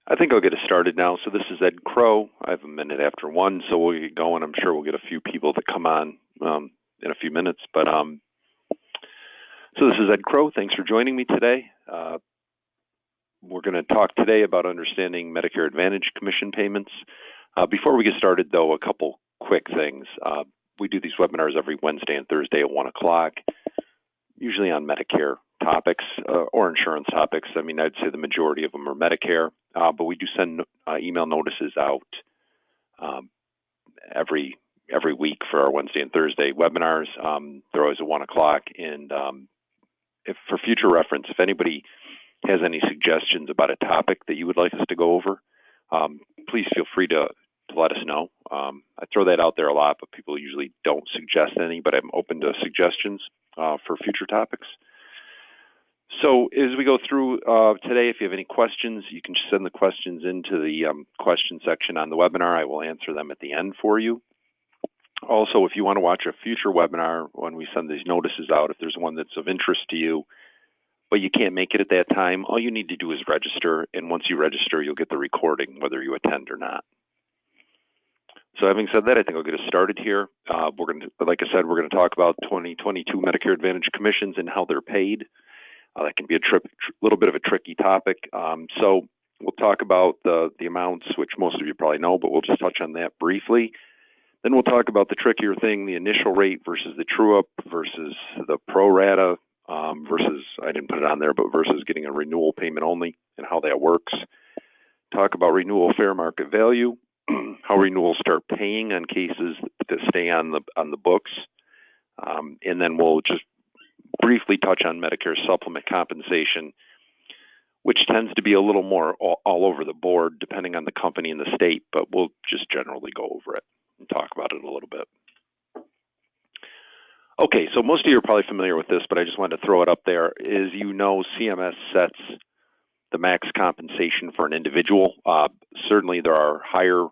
I think I'll get us started now. So this is Ed Crow. I have a minute after 1, so we'll get going. I'm sure we'll get a few people that come on in a few minutes. But so this is Ed Crow. Thanks for joining me today. We're going to talk today about understanding Medicare Advantage commission payments. Before we get started, though, a couple quick things. We do these webinars every Wednesday and Thursday at 1 o'clock, usually on Medicare topics or insurance topics. I mean, I'd say the majority of them are Medicare, but we do send email notices out every week for our Wednesday and Thursday webinars. They're always at 1 o'clock. And if for future reference, if anybody has any suggestions about a topic that you would like us to go over, please feel free to let us know. I throw that out there a lot, but people usually don't suggest any, but I'm open to suggestions for future topics. So as we go through today, if you have any questions, you can send the questions into the question section on the webinar. I will answer them at the end for you. Also, if you want to watch a future webinar when we send these notices out, if there's one that's of interest to you, but you can't make it at that time, all you need to do is register. And once you register, you'll get the recording, whether you attend or not. So having said that, I think I'll get us started here. Like I said, we're going to talk about 2022 Medicare Advantage commissions and how they're paid. That can be a little bit of a tricky topic. So we'll talk about the amounts, which most of you probably know, but we'll just touch on that briefly. Then we'll talk about the trickier thing, the initial rate versus the true-up versus the prorata versus, I didn't put it on there, but versus getting a renewal payment only and how that works. Talk about renewal fair market value, how renewals start paying on cases that stay on the books. And then we'll just briefly touch on Medicare supplement compensation, which tends to be a little more all over the board depending on the company and the state, but we'll just generally go over it and talk about it a little bit. Okay, so most of you are probably familiar with this, but I just wanted to throw it up there. As you know, CMS sets the max compensation for an individual. Certainly there are higher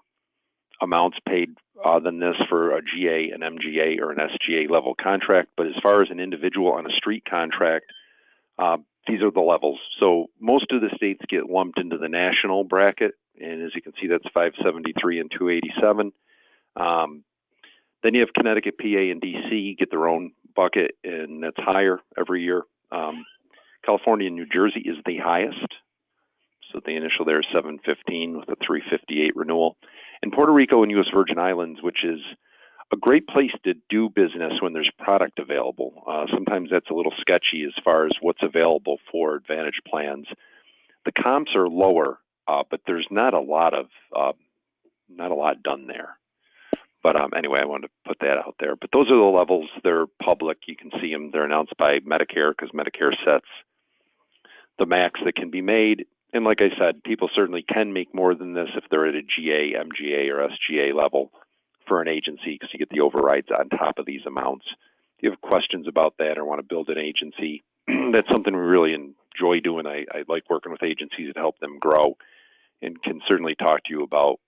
amounts paid than this for a GA, an MGA, or an SGA level contract. But as far as an individual on a street contract, these are the levels. So most of the states get lumped into the national bracket. And as you can see, that's 573 and 287. Then you have Connecticut, PA, and DC get their own bucket, and that's higher every year. California and New Jersey is the highest. So the initial there is 715 with a 358 renewal. And Puerto Rico and U.S. Virgin Islands, which is a great place to do business when there's product available. Sometimes that's a little sketchy as far as what's available for Advantage plans. The comps are lower, but there's not a lot done there. But anyway, I wanted to put that out there. But those are the levels. They're public. You can see them. They're announced by Medicare because Medicare sets the max that can be made. And like I said, people certainly can make more than this if they're at a GA, MGA, or SGA level for an agency because you get the overrides on top of these amounts. If you have questions about that or want to build an agency, that's something we really enjoy doing. I like working with agencies to help them grow and can certainly talk to you about,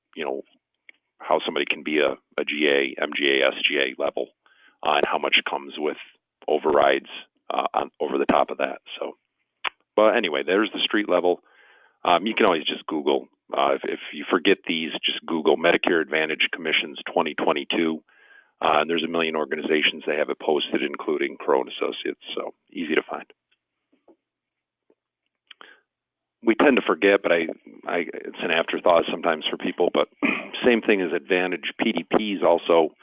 how somebody can be a GA, MGA, SGA level and how much comes with overrides over the top of that. So, but anyway, there's the street level. You can always just Google. If you forget these, just Google Medicare Advantage Commissions 2022. And there's a million organizations that have it posted, including Crow & Associates, so easy to find. We tend to forget, but it's an afterthought sometimes for people, but same thing as Advantage. PDPs also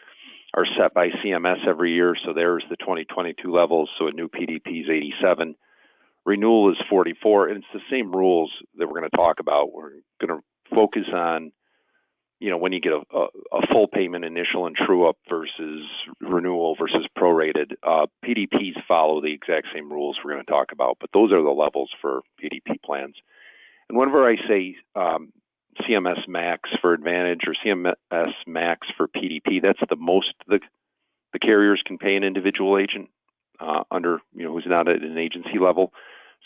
are set by CMS every year, so there's the 2022 levels, so a new PDP is 87. Renewal is 44, and it's the same rules that we're going to talk about. We're going to focus on, when you get a full payment initial and true up versus renewal versus prorated. PDPs follow the exact same rules we're going to talk about, but those are the levels for PDP plans. And whenever I say CMS max for Advantage or CMS max for PDP, that's the most the carriers can pay an individual agent under, who's not at an agency level.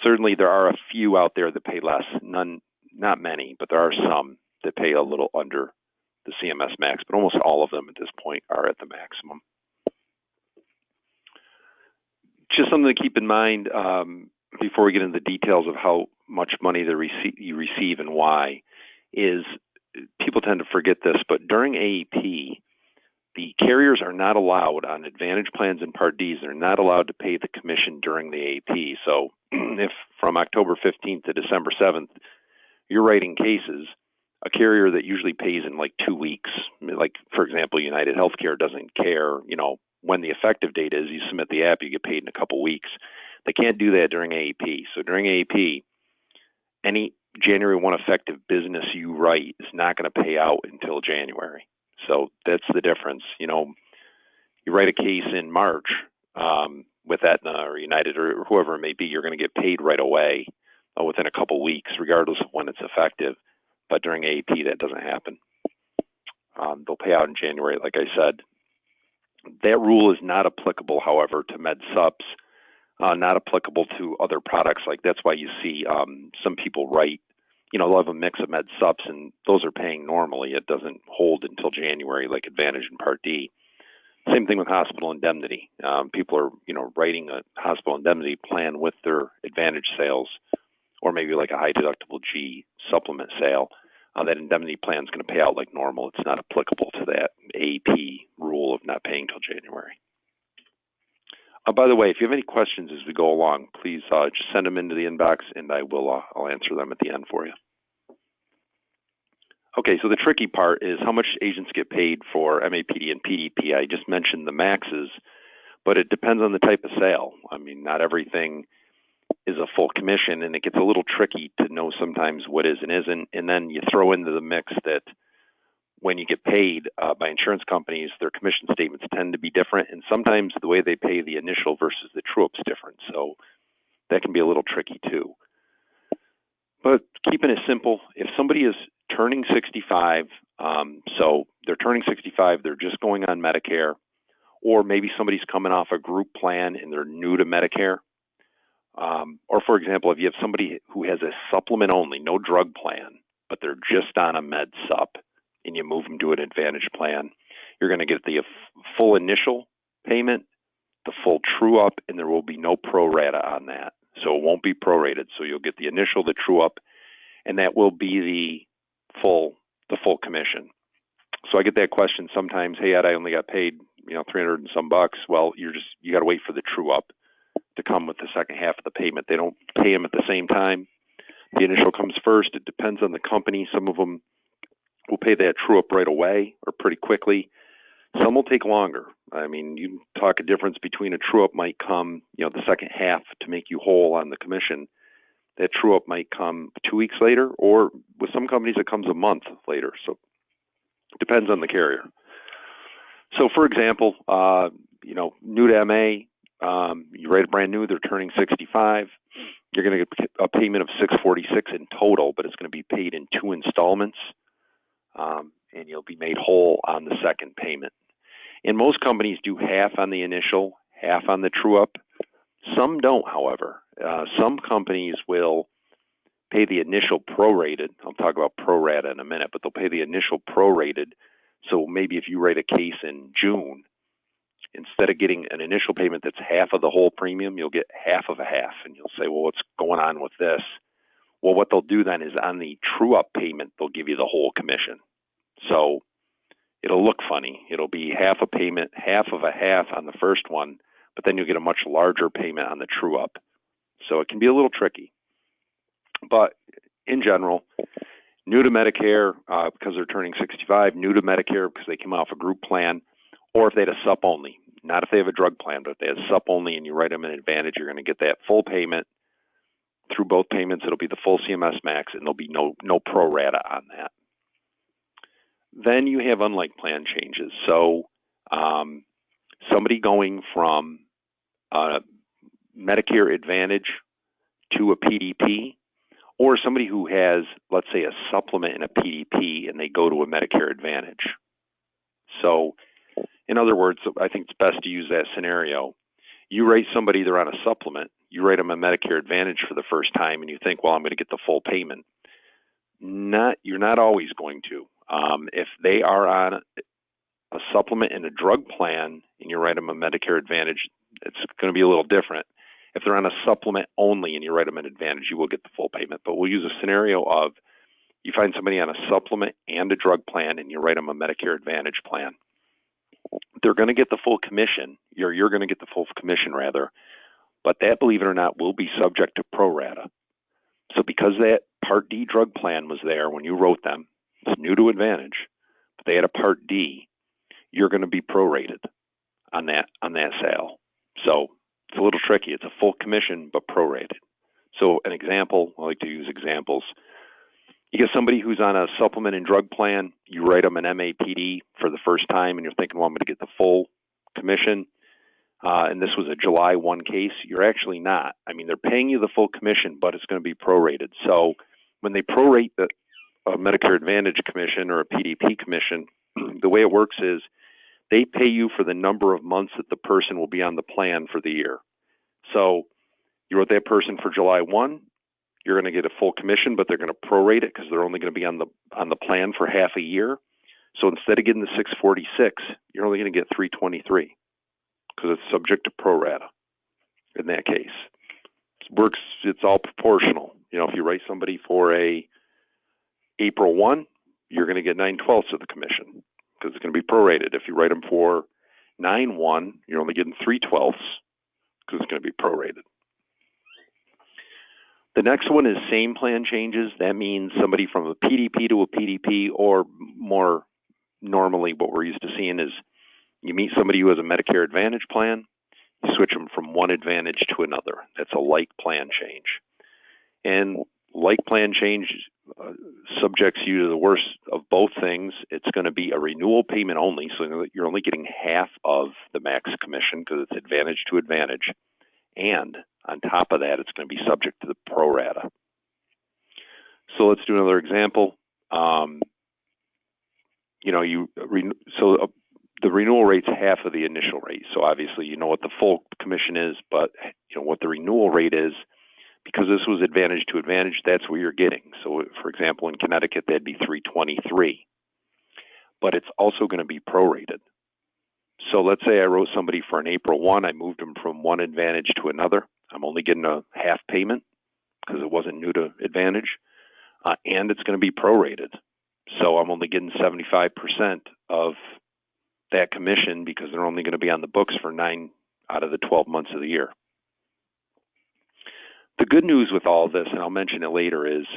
Certainly there are a few out there that pay less, not many, but there are some that pay a little under the CMS max, but almost all of them at this point are at the maximum. Just something to keep in mind before we get into the details of how much money you receive and why. is people tend to forget this, but during AEP, the carriers are not allowed on Advantage plans and Part Ds, they're not allowed to pay the commission during the AEP. So if from October 15th to December 7th, you're writing cases, a carrier that usually pays in like 2 weeks, like for example, United Healthcare doesn't care, when the effective date is, you submit the app, you get paid in a couple weeks. They can't do that during AEP. So during AEP, any January 1 effective business you write is not going to pay out until January. So that's the difference. You write a case in March with Aetna or United or whoever it may be, you're going to get paid right away within a couple weeks, regardless of when it's effective. But during AEP, that doesn't happen. They'll pay out in January, like I said. That rule is not applicable, however, to med sups, not applicable to other products. Like that's why you see some people write, they'll have a mix of med sups, and those are paying normally. It doesn't hold until January, like Advantage and Part D. Same thing with hospital indemnity. People are, writing a hospital indemnity plan with their Advantage sales, or maybe like a high deductible G supplement sale. That indemnity plan is going to pay out like normal. It's not applicable to that AEP rule of not paying till January. By the way, if you have any questions as we go along, please just send them into the inbox, and I'll answer them at the end for you. Okay, so the tricky part is how much agents get paid for MAPD and PDP. I just mentioned the maxes, but it depends on the type of sale. I mean, not everything is a full commission, and it gets a little tricky to know sometimes what is and isn't. And then you throw into the mix that when you get paid by insurance companies, their commission statements tend to be different, and sometimes the way they pay the initial versus the true-up's different. So that can be a little tricky too. But keeping it simple, if somebody is turning 65, so they're turning 65, they're just going on Medicare, or maybe somebody's coming off a group plan and they're new to Medicare, or for example, if you have somebody who has a supplement only, no drug plan, but they're just on a med sup, and you move them to an Advantage plan, you're going to get the full initial payment, the full true up, and there will be no prorata on that. So it won't be prorated. So you'll get the initial, the true up, and that will be the full commission. So I get that question sometimes, hey Ed, I only got paid, $300 and some bucks. Well, you got to wait for the true up to come with the second half of the payment. They don't pay them at the same time. The initial comes first. It depends on the company. Some of them will pay that true up right away or pretty quickly. Some will take longer. I mean, you talk a difference between a true up might come, the second half to make you whole on the commission. That true up might come 2 weeks later, or with some companies it comes a month later. So it depends on the carrier. So for example, new to MA, you write a brand new, they're turning 65. You're going to get a payment of $646 in total, but it's going to be paid in 2 installments. And you'll be made whole on the second payment. And most companies do half on the initial, half on the true up. Some don't, however. Some companies will pay the initial prorated. I'll talk about prorata in a minute, but they'll pay the initial prorated. So maybe if you write a case in June, instead of getting an initial payment that's half of the whole premium, you'll get half of a half. And you'll say, well, what's going on with this? Well, what they'll do then is on the true up payment, they'll give you the whole commission. So it'll look funny. It'll be half a payment, half of a half on the first one, but then you'll get a much larger payment on the true up. So it can be a little tricky. But in general, new to Medicare because they're turning 65, new to Medicare because they came off a group plan, or if they had a sup only. Not if they have a drug plan, but if they have sup only and you write them in Advantage, you're going to get that full payment. Through both payments, it'll be the full CMS max, and there'll be no prorata on that. Then you have unlike plan changes. So somebody going from Medicare Advantage to a PDP, or somebody who has, let's say, a supplement and a PDP, and they go to a Medicare Advantage. So in other words, I think it's best to use that scenario. You rate somebody, they're on a supplement, you rate them a Medicare Advantage for the first time, and you think, well, I'm going to get the full payment. You're not always going to. If they are on a supplement and a drug plan, and you write them a Medicare Advantage, it's going to be a little different. If they're on a supplement only and you write them an Advantage, you will get the full payment. But we'll use a scenario of you find somebody on a supplement and a drug plan, and you write them a Medicare Advantage plan, they're going to get the full commission. You're going to get the full commission, rather. But that, believe it or not, will be subject to prorata. So because that Part D drug plan was there when you wrote them, it's new to Advantage, but they had a Part D, you're going to be prorated on that sale. So it's a little tricky. It's a full commission, but prorated. So an example, I like to use examples. You get somebody who's on a supplement and drug plan, you write them an MAPD for the first time, and you're thinking, well, I'm going to get the full commission. And this was a July 1 case. You're actually not. I mean, they're paying you the full commission, but it's going to be prorated. So when they prorate the Medicare Advantage commission or a PDP commission, the way it works is they pay you for the number of months that the person will be on the plan for the year. So you wrote that person for July 1, you're going to get a full commission, but they're going to prorate it because they're only going to be on the plan for half a year. So instead of getting the 646, you're only going to get 323 because it's subject to prorata in that case. It's all proportional. You know, if you write somebody for a April 1, you're going to get 9/12 of the commission because it's going to be prorated. If you write them for 9/1, you're only getting 3/12 because it's going to be prorated. The next one is same plan changes. That means somebody from a PDP to a PDP, or more normally what we're used to seeing is you meet somebody who has a Medicare Advantage plan, you switch them from one Advantage to another. That's a like plan change. And like plan change subjects you to the worst of both things. It's going to be a renewal payment only, so you're only getting half of the max commission because it's Advantage to Advantage. And on top of that, it's going to be subject to the prorata. So let's do another example. The renewal rate's half of the initial rate. So obviously, you know what the full commission is, but you know what the renewal rate is. Because this was Advantage to Advantage, that's what you're getting. So, for example, in Connecticut, that'd be 323. But it's also going to be prorated. So let's say I wrote somebody for an April 1. I moved them from one Advantage to another. I'm only getting a half payment because it wasn't new to Advantage. And it's going to be prorated. So I'm only getting 75% of that commission because they're only going to be on the books for 9 out of the 12 months of the year. The good news with all of this, and I'll mention it later, is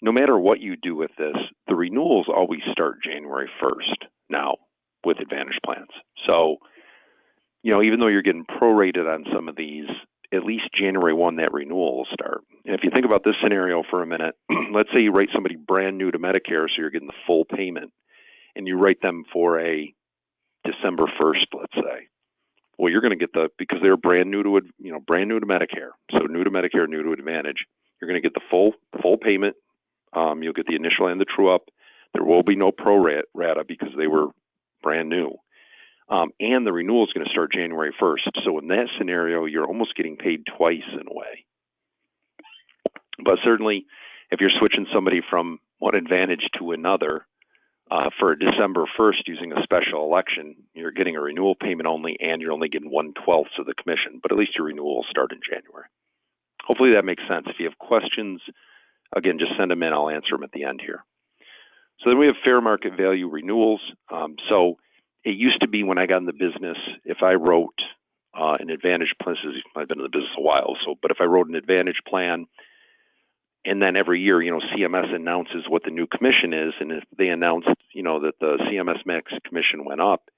no matter what you do with this, the renewals always start January 1st now with Advantage plans. So, you know, even though you're getting prorated on some of these, at least January 1, that renewal will start. And if you think about this scenario for a minute, let's say you write somebody brand new to Medicare, so you're getting the full payment, and you write them for a December 1st, let's say. Well, you're going to get because they're brand new to Medicare. So new to Medicare, new to Advantage. You're going to get the full payment. You'll get the initial and the true up. There will be no prorata because they were brand new. And the renewal is going to start January 1st. So in that scenario, you're almost getting paid twice in a way. But certainly, if you're switching somebody from one Advantage to another, for December 1st using a special election, you're getting a renewal payment only, and you're only getting 1/12 of the commission, but at least your renewal will start in January. Hopefully that makes sense. If you have questions, again, just send them in. I'll answer them at the end here. So then we have fair market value renewals. So it used to be when I got in the business, if I wrote an Advantage plan, I've been in the business a while, but if I wrote an Advantage plan, and then every year, you know, CMS announces what the new commission is, and if they announced, you know, that the CMS max commission went up,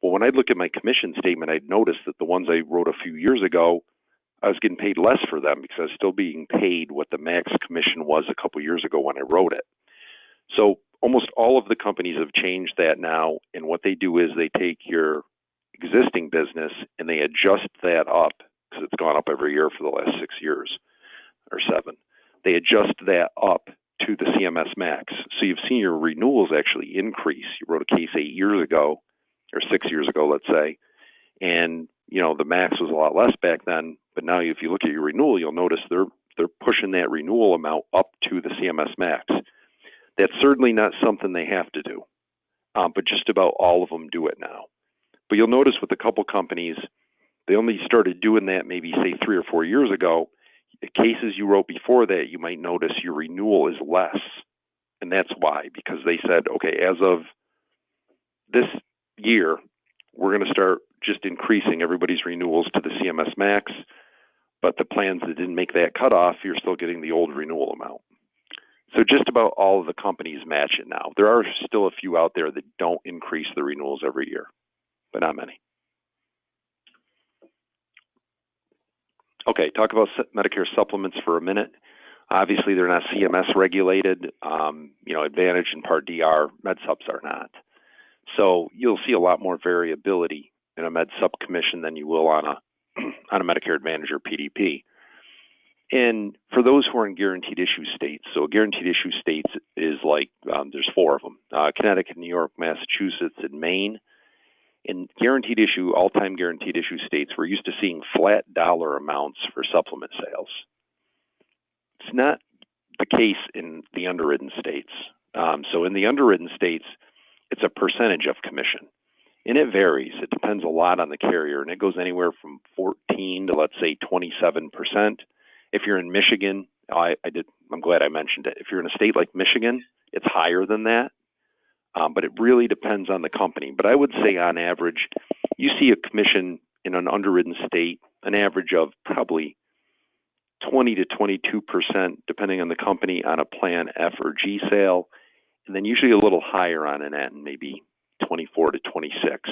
well, when I'd look at my commission statement, I'd notice that the ones I wrote a few years ago, I was getting paid less for them because I was still being paid what the max commission was a couple years ago when I wrote it. So almost all of the companies have changed that now, and what they do is they take your existing business and they adjust that up because it's gone up every year for the last 6 years or 7. They adjust that up to the CMS max. So you've seen your renewals actually increase. You wrote a case 8 years ago, or 6 years ago, let's say, and you know the max was a lot less back then. But now, if you look at your renewal, you'll notice they're pushing that renewal amount up to the CMS max. That's certainly not something they have to do, but just about all of them do it now. But you'll notice with a couple companies, they only started doing that maybe say 3 or 4 years ago. The cases you wrote before that, you might notice your renewal is less And that's why, because they said, okay, as of this year, we're going to start just increasing everybody's renewals to the CMS max, but the plans that didn't make that cutoff, you're still getting the old renewal amount. So just about all of the companies match it now. There are still a few out there that don't increase the renewals every year, but not many. Okay, talk about Medicare supplements for a minute. Obviously, they're not CMS regulated. Advantage and Part D are, Med Subs are not. So you'll see a lot more variability in a Med Sub commission than you will on a Medicare Advantage or PDP. And for those who are in guaranteed issue states, so guaranteed issue states is like, there's 4 of them, Connecticut, New York, Massachusetts, and Maine. In guaranteed issue, all-time guaranteed issue states, we're used to seeing flat dollar amounts for supplement sales. It's not the case in the underwritten states. So in the underwritten states, it's a percentage of commission. And it varies. It depends a lot on the carrier, and it goes anywhere from 14 to, let's say, 27%. If you're in Michigan, I'm glad I mentioned it. If you're in a state like Michigan, it's higher than that. But it really depends on the company. But I would say on average, you see a commission in an underwritten state, an average of probably 20 to 22%, depending on the company, on a plan F or G sale, and then usually a little higher on an N, maybe 24 to 26.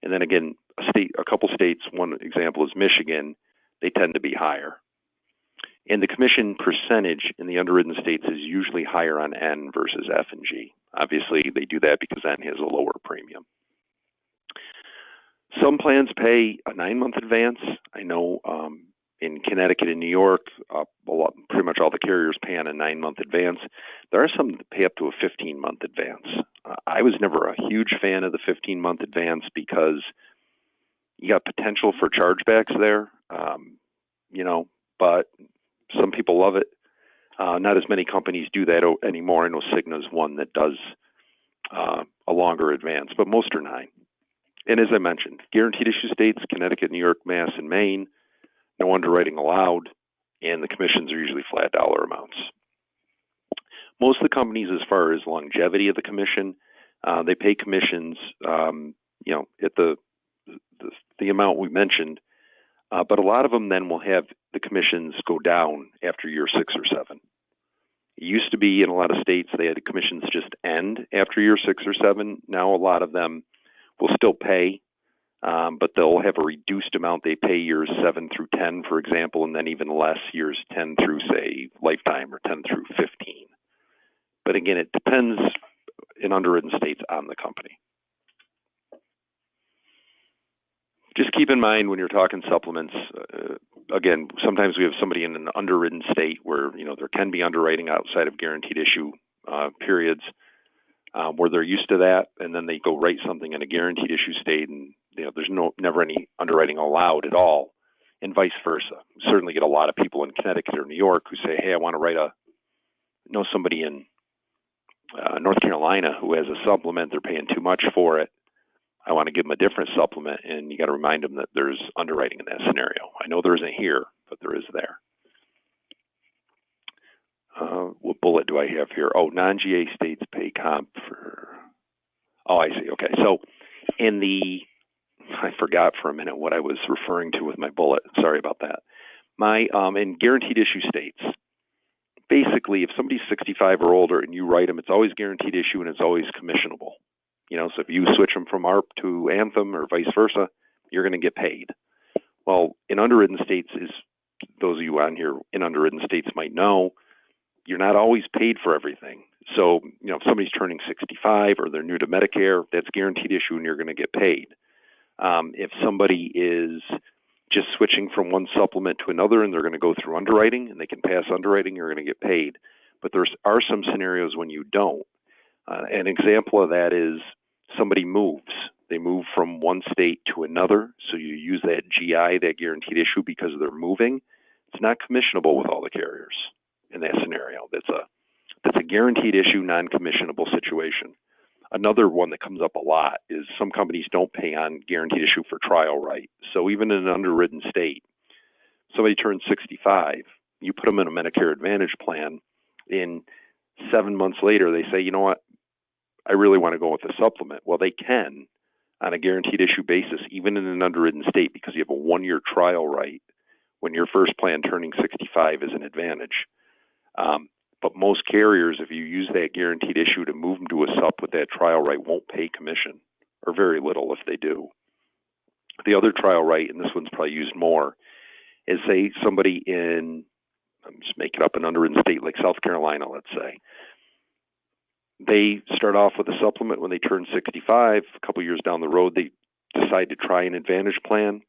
And then again, a couple states, one example is Michigan, they tend to be higher. And the commission percentage in the underwritten states is usually higher on N versus F and G. Obviously, they do that because N has a lower premium. Some plans pay a 9-month advance. I know in Connecticut and New York, pretty much all the carriers pay on a 9-month advance. There are some that pay up to a 15-month advance. I was never a huge fan of the 15-month advance because you got potential for chargebacks there, but some people love it. Not as many companies do that anymore. I know Cigna's one that does a longer advance, but most are 9. And as I mentioned, guaranteed issue states, Connecticut, New York, Mass, and Maine, no underwriting allowed, and the commissions are usually flat dollar amounts. Most of the companies, as far as longevity of the commission, they pay commissions, at the amount we mentioned, but a lot of them then will have the commissions go down after year 6 or 7. It used to be in a lot of states they had commissions just end after year 6 or 7. Now a lot of them will still pay, but they'll have a reduced amount they pay years 7 through 10, for example, and then even less years 10 through, say, lifetime or 10 through 15. But again, it depends in underwritten states on the company. Just keep in mind when you're talking supplements, again, sometimes we have somebody in an underwritten state where, there can be underwriting outside of guaranteed issue periods where they're used to that, and then they go write something in a guaranteed issue state, and there's never any underwriting allowed at all, and vice versa. We certainly get a lot of people in Connecticut or New York who say, hey, I want to write know somebody in North Carolina who has a supplement, they're paying too much for it. I want to give them a different supplement, and you got to remind them that there's underwriting in that scenario. I know there isn't here, but there is there. What bullet do I have here? Oh, non-GA states pay comp for... Oh, I see. Okay. So I forgot for a minute what I was referring to with my bullet. Sorry about that. In guaranteed issue states, basically, if somebody's 65 or older and you write them, it's always guaranteed issue and it's always commissionable. So if you switch them from ARP to Anthem or vice versa, you're going to get paid. Well, in underwritten states, those of you on here in underwritten states might know, you're not always paid for everything. So, if somebody's turning 65 or they're new to Medicare, that's guaranteed issue and you're going to get paid. If somebody is just switching from one supplement to another and they're going to go through underwriting and they can pass underwriting, you're going to get paid. But there are some scenarios when you don't. An example of that is somebody moves. They move from one state to another, so you use that GI, that guaranteed issue, because they're moving. It's not commissionable with all the carriers in that scenario. That's a guaranteed issue, non-commissionable situation. Another one that comes up a lot is some companies don't pay on guaranteed issue for trial right. So even in an underwritten state, somebody turns 65, you put them in a Medicare Advantage plan, and 7 months later, they say, you know what, I really want to go with the supplement. Well, they can on a guaranteed issue basis, even in an underwritten state, because you have a 1-year trial right when your first plan turning 65 is an advantage. But most carriers, if you use that guaranteed issue to move them to a sup with that trial right, won't pay commission, or very little if they do. The other trial right, and this one's probably used more, is say somebody in, I'm just making up an underwritten state like South Carolina, let's say. They start off with a supplement when they turn 65. A couple years down the road, they decide to try an advantage plan.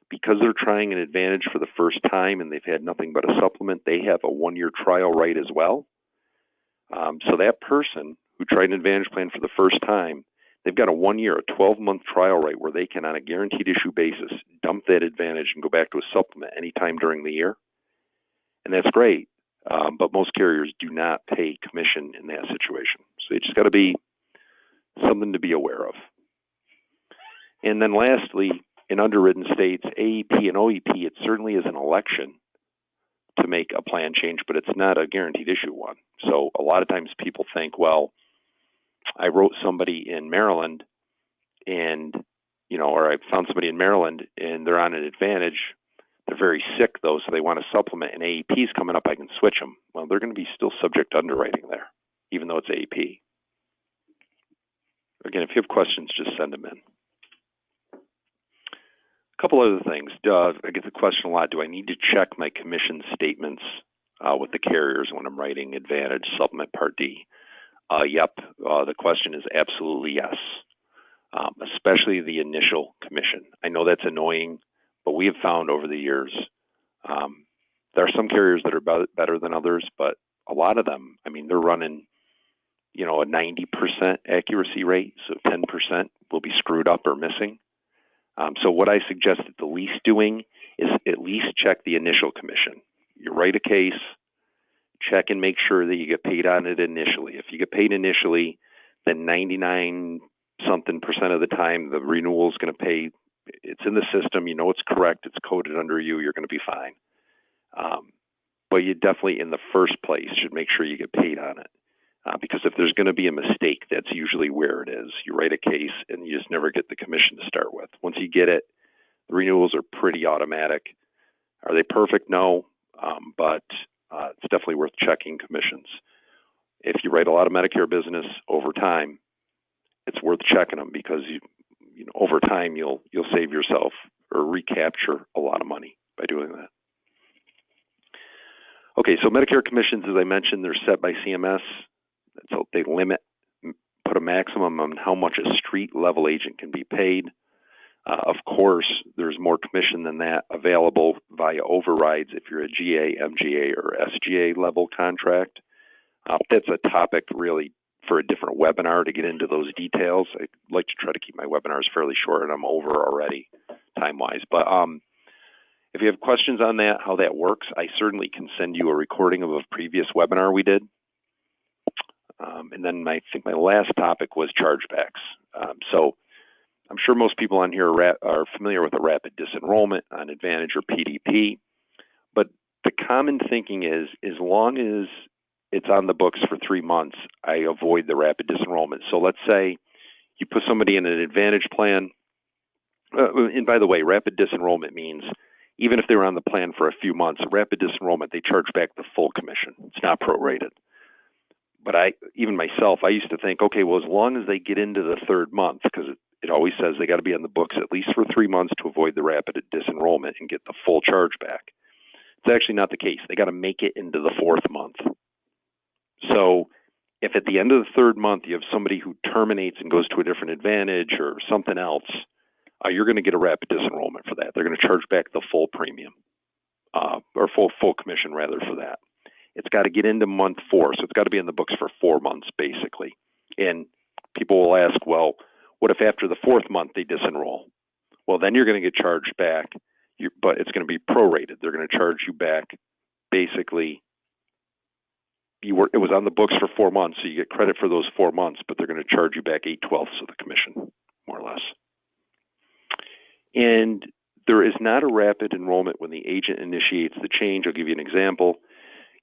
Because they're trying an advantage for the first time and they've had nothing but a supplement, they have a 1-year trial right as well. So that person who tried an advantage plan for the first time, they've got a 1-year, a 12-month trial right where they can, on a guaranteed issue basis, dump that advantage and go back to a supplement anytime during the year. And that's great. But most carriers do not pay commission in that situation. So it's just got to be something to be aware of. And then lastly, in underwritten states, AEP and OEP, it certainly is an election to make a plan change, but it's not a guaranteed issue one. So a lot of times people think, well, I wrote somebody in Maryland and, or I found somebody in Maryland and they're on an advantage. They're very sick though, so they want to supplement, and AEP is coming up, I can switch them. Well, they're going to be still subject to underwriting there, even though it's AEP. Again, if you have questions, just send them in. A couple other things. I get the question a lot, do I need to check my commission statements with the carriers when I'm writing Advantage Supplement Part D? Yep, the question is absolutely yes, especially the initial commission. I know that's annoying, but we have found over the years there are some carriers that are better than others, but a lot of them, they're running, a 90% accuracy rate, so 10% will be screwed up or missing. So what I suggest at the least doing is at least check the initial commission. You write a case, check and make sure that you get paid on it initially. If you get paid initially, then 99-something% of the time, the renewal is going to pay. It's in the system. You know it's correct. It's coded under you. You're going to be fine. But you definitely, in the first place, should make sure you get paid on it. Because if there's going to be a mistake, that's usually where it is. You write a case and you just never get the commission to start with. Once you get it, the renewals are pretty automatic. Are they perfect? No, but it's definitely worth checking commissions. If you write a lot of Medicare business over time, it's worth checking them because over time you'll save yourself or recapture a lot of money by doing that. Okay, so Medicare commissions, as I mentioned, they're set by CMS. So they put a maximum on how much a street level agent can be paid. Of course, there's more commission than that available via overrides if you're a GA, MGA, or SGA level contract. That's a topic really for a different webinar to get into those details. I like to try to keep my webinars fairly short, and I'm over already time-wise. But if you have questions on that, how that works, I certainly can send you a recording of a previous webinar we did. And then I think my last topic was chargebacks. So I'm sure most people on here are familiar with a rapid disenrollment on Advantage or PDP. But the common thinking is, as long as it's on the books for 3 months, I avoid the rapid disenrollment. So let's say you put somebody in an Advantage plan. And by the way, rapid disenrollment means even if they were on the plan for a few months, rapid disenrollment, they charge back the full commission. It's not prorated. But even myself, I used to think, okay, well, as long as they get into the 3rd month, because it always says they got to be on the books at least for 3 months to avoid the rapid disenrollment and get the full chargeback. It's actually not the case. They got to make it into the 4th month. So if at the end of the 3rd month you have somebody who terminates and goes to a different Advantage or something else, you're going to get a rapid disenrollment for that. They're going to charge back the full premium, or full commission rather for that. It's got to get into month 4, so it's got to be in the books for 4 months, basically. And people will ask, well, what if after the 4th month they disenroll? Well, then you're going to get charged back, but it's going to be prorated. They're going to charge you back, basically, it was on the books for 4 months, so you get credit for those 4 months, but they're going to charge you back 8/12 of the commission, more or less. And there is not a rapid enrollment when the agent initiates the change. I'll give you an example.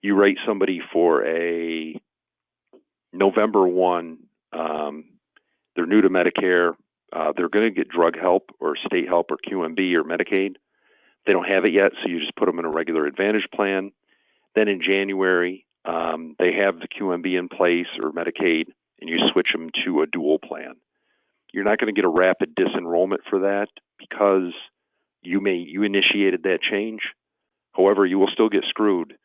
You write somebody for a November 1, they're new to Medicare. They're going to get drug help or state help or QMB or Medicaid. They don't have it yet, so you just put them in a regular Advantage plan. Then in January, they have the QMB in place or Medicaid, and you switch them to a dual plan. You're not going to get a rapid disenrollment for that because you initiated that change. However, you will still get screwed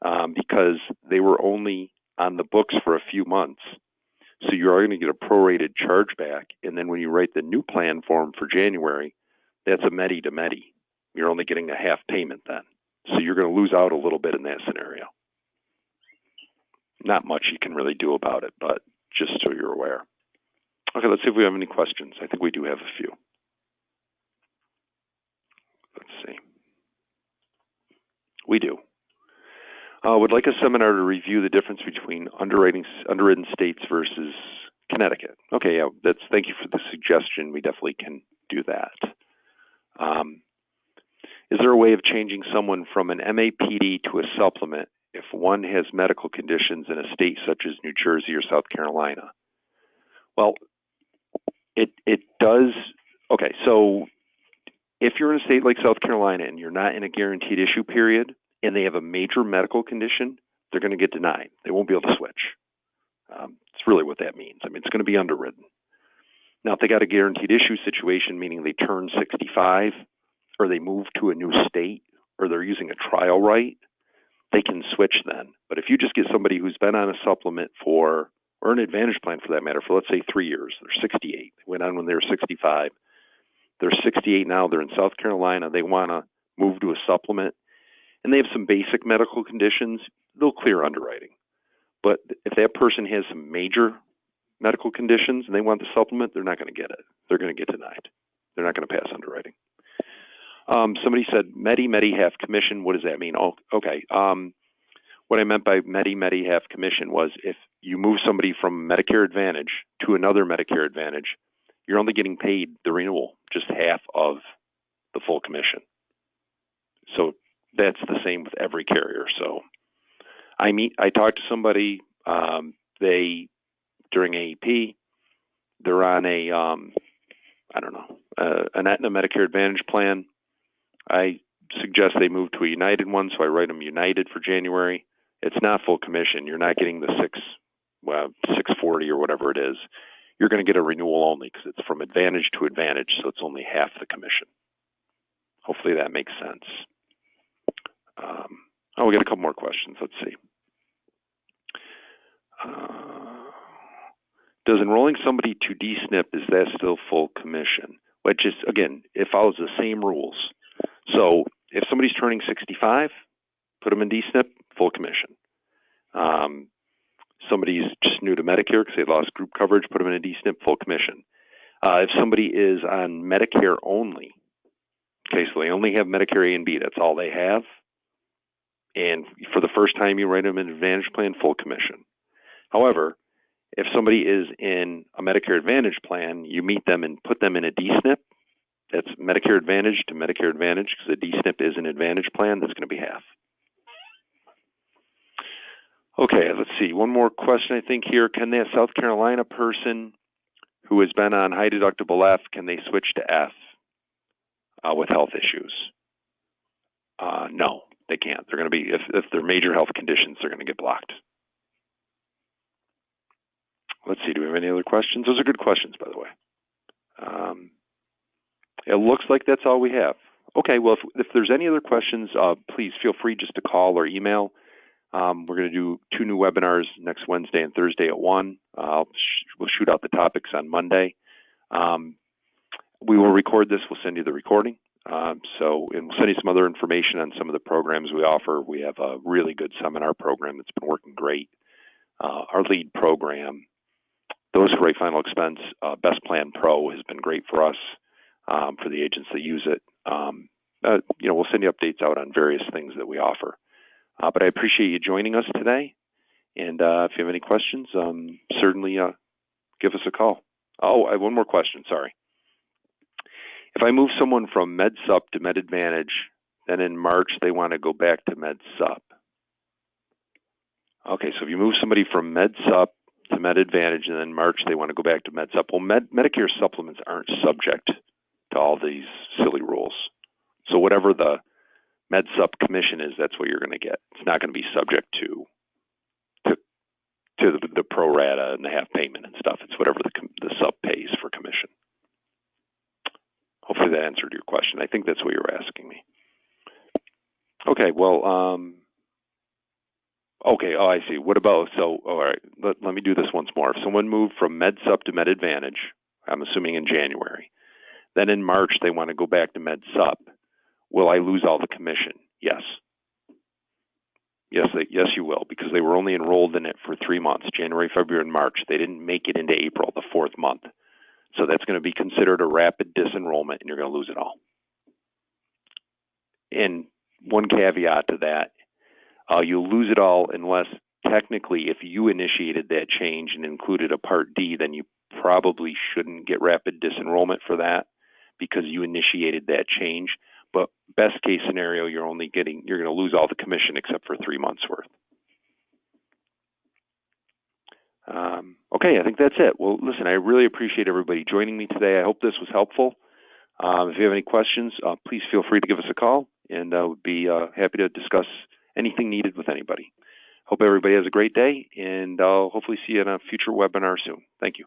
because they were only on the books for a few months. So you are going to get a prorated chargeback, and then when you write the new plan form for January, that's a Medi to Medi. You're only getting a half payment then. So you're going to lose out a little bit in that scenario. Not much you can really do about it, but just so you're aware. Okay, let's see if we have any questions. I think we do have a few. Let's see. We do. Would like a seminar to review the difference between underwritten states versus Connecticut. Okay, yeah, thank you for the suggestion. We definitely can do that. Is there a way of changing someone from an MAPD to a supplement if one has medical conditions in a state such as New Jersey or South Carolina? Well, it does. Okay, so if you're in a state like South Carolina and you're not in a guaranteed issue period and they have a major medical condition, they're going to get denied. They won't be able to switch. It's really what that means. I mean, it's going to be underwritten. Now, if they got a guaranteed issue situation, meaning they turn 65 or they move to a new state or they're using a trial right, they can switch then. But if you just get somebody who's been on a supplement or an Advantage plan for that matter, for let's say 3 years, they're 68. They went on when they were 65. They're 68 now. They're in South Carolina. They want to move to a supplement, and they have some basic medical conditions. They'll clear underwriting. But if that person has some major medical conditions and they want the supplement, they're not going to get it. They're going to get denied. They're not going to pass underwriting. Somebody said Medi half commission. What does that mean? Oh, okay. What I meant by Medi half commission was if you move somebody from Medicare Advantage to another Medicare Advantage, you're only getting paid the renewal, just half of the full commission. So that's the same with every carrier. So I talked to somebody, during AEP, they're on an Aetna Medicare Advantage plan. I suggest they move to a United one, so I write them United for January. It's not full commission. You're not getting the 640 or whatever it is. You're going to get a renewal only because it's from Advantage to Advantage, so it's only half the commission. Hopefully that makes sense. We got a couple more questions. Let's see. Does enrolling somebody to Dsnip, is that still full commission? Which is, again, it follows the same rules. So if somebody's turning 65, put them in Dsnip, full commission. Somebody's just new to Medicare because they lost group coverage, put them in a Dsnip, full commission. If somebody is on Medicare only, okay, so they only have Medicare A and B, that's all they have. And for the first time you write them an Advantage plan, full commission. However, if somebody is in a Medicare Advantage plan, you meet them and put them in a Dsnip. That's Medicare Advantage to Medicare Advantage because a Dsnip is an Advantage plan. That's going to be half. Okay, let's see. One more question I think here. Can that South Carolina person who has been on high deductible F, can they switch to F with health issues? No, they can't. They're going to be, if they're major health conditions, they're going to get blocked. Let's see, do we have any other questions? Those are good questions, by the way. It looks like that's all we have. Okay, well, if there's any other questions, please feel free just to call or email. We're going to do 2 new webinars next Wednesday and Thursday at 1. We'll shoot out the topics on Monday. We will record this. We'll send you the recording. And we'll send you some other information on some of the programs we offer. We have a really good seminar program that's been working great. Our lead program, Those Who Write Final Expense, Best Plan Pro has been great for us, for the agents that use it. We'll send you updates out on various things that we offer. But I appreciate you joining us today. And if you have any questions, certainly give us a call. Oh, I have one more question, sorry. If I move someone from MedSup to MedAdvantage, then in March they want to go back to MedSup. Okay, so if you move somebody from MedSup to Med Advantage, and then March they want to go back to Med Sup. Well, Medicare supplements aren't subject to all these silly rules. So whatever the Med Sup commission is, that's what you're going to get. It's not going to be subject to the pro rata and the half payment and stuff. It's whatever the sub pays for commission. Hopefully that answered your question. I think that's what you were asking me. Okay, well, okay, oh, I see. What about, so, all right, let me do this once more. If someone moved from Med Sup to Med Advantage, I'm assuming in January, then in March they want to go back to Med Sup, will I lose all the commission? Yes. Yes, you will, because they were only enrolled in it for 3 months, January, February, and March. They didn't make it into April, the 4th month. So that's going to be considered a rapid disenrollment, and you're going to lose it all. And one caveat to that, you'll lose it all unless technically if you initiated that change and included a Part D, then you probably shouldn't get rapid disenrollment for that because you initiated that change. But best case scenario, you're going to lose all the commission except for 3 months worth. Okay, I think that's it. Well, listen, I really appreciate everybody joining me today. I hope this was helpful. If you have any questions, please feel free to give us a call, and I would be happy to discuss anything needed with anybody. Hope everybody has a great day, and I'll hopefully see you in a future webinar soon. Thank you.